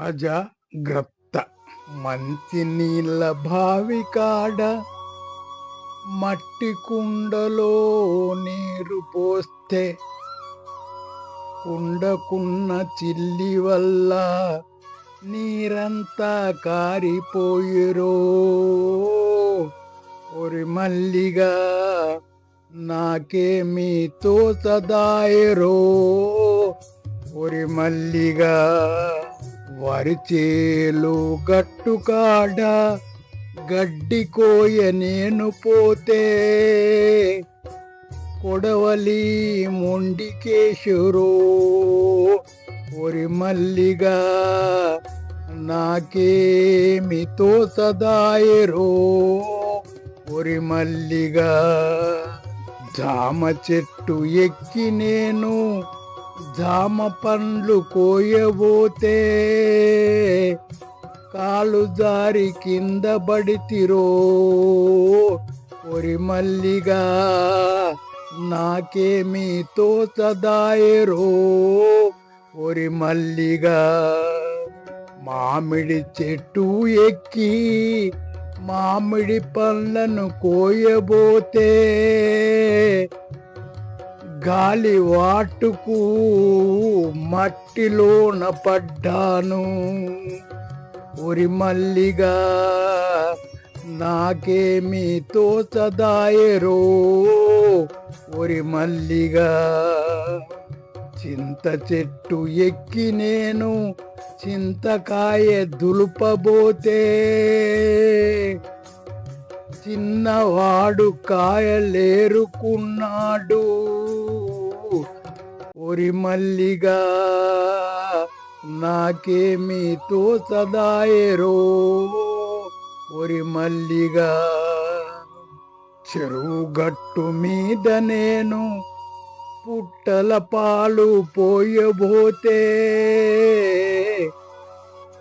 అజగ్రత్త. మంచి నీళ్ళ బావి కాడ మట్టి కుండలో నీరు పోస్తే కుండకున్న చిల్లి వల్ల నీరంతా కారిపోయిరో. ఒరి మల్లిగా నాకేమీ తోచదాయరో. ఒరి మల్లిగా వరిచేలు గట్టుకాడ గడ్డి కోయ నేను పోతే కొడవలి మొండికేశురో. ఒరి మల్లిగా నాకేమి తోచదాయరో. ఒరి మల్లిగా జామ చెట్టు ఎక్కి నేను జామ పండ్లు కోయబోతే కాలు జారి కింద పడితిరో. ఒరి మల్లిగా నాకేమీ తోచదాయరో. ఒరి మల్లిగా మామిడి చెట్టు ఎక్కి మామిడి పండ్లను కోయబోతే గాలి వాటుకు మట్టిలోన పడ్డాను. ఒరి మల్లిగా నాకేమీ తోచదాయరో. ఒరి మల్లిగా చింత చెట్టు ఎక్కి నేను చింతకాయ దులుపబోతే చిన్నవాడు కాయలేరుకున్నాడు. ఒరి మల్లిగా నాకేమీ తోచదాయరో. ఒరి మల్లిగా చెరువు గట్టు మీద నేను పుట్టల పాలు పోయబోతే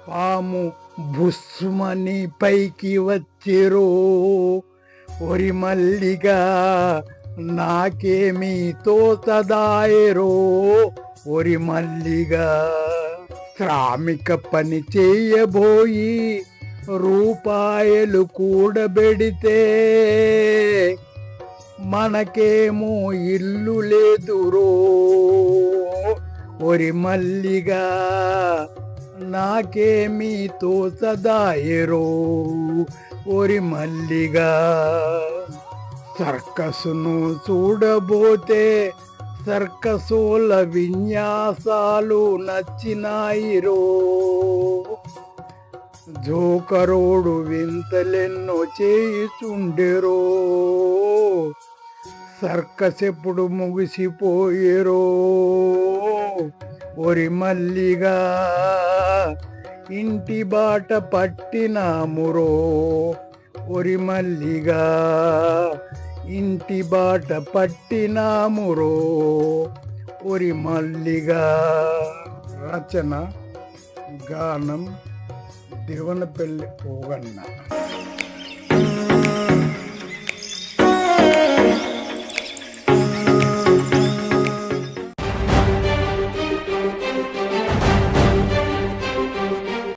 పాము బుస్మని పైకి వచ్చిరో. ఒరి మల్లిగా నాకేమీ తోచదాయరో. ఒరి మల్లిగా శ్రామిక పని చేయబోయి రూపాయలు కూడబెడితే మనకేమో ఇల్లు లేదురో. ఒరి మల్లిగా నాకేమీ తోచదాయరో. ఒరి మల్లిగా సర్కసును చూడబోతే సర్కసుల విన్యాసాలు నచ్చినాయిరో. జోకరోడు వింతలెన్నో చేయుచుండెరో. సర్కస్ ఎప్పుడు ముగిసిపోయేరో. ఒరి మల్లిగా ఇంటి బాట పట్టినామురో. ఒరి మల్లిగా ఇంటి బాట పట్టినామురో. ఒరి మల్లిగా. రచన గానం దేవనపల్లి పోగన్న.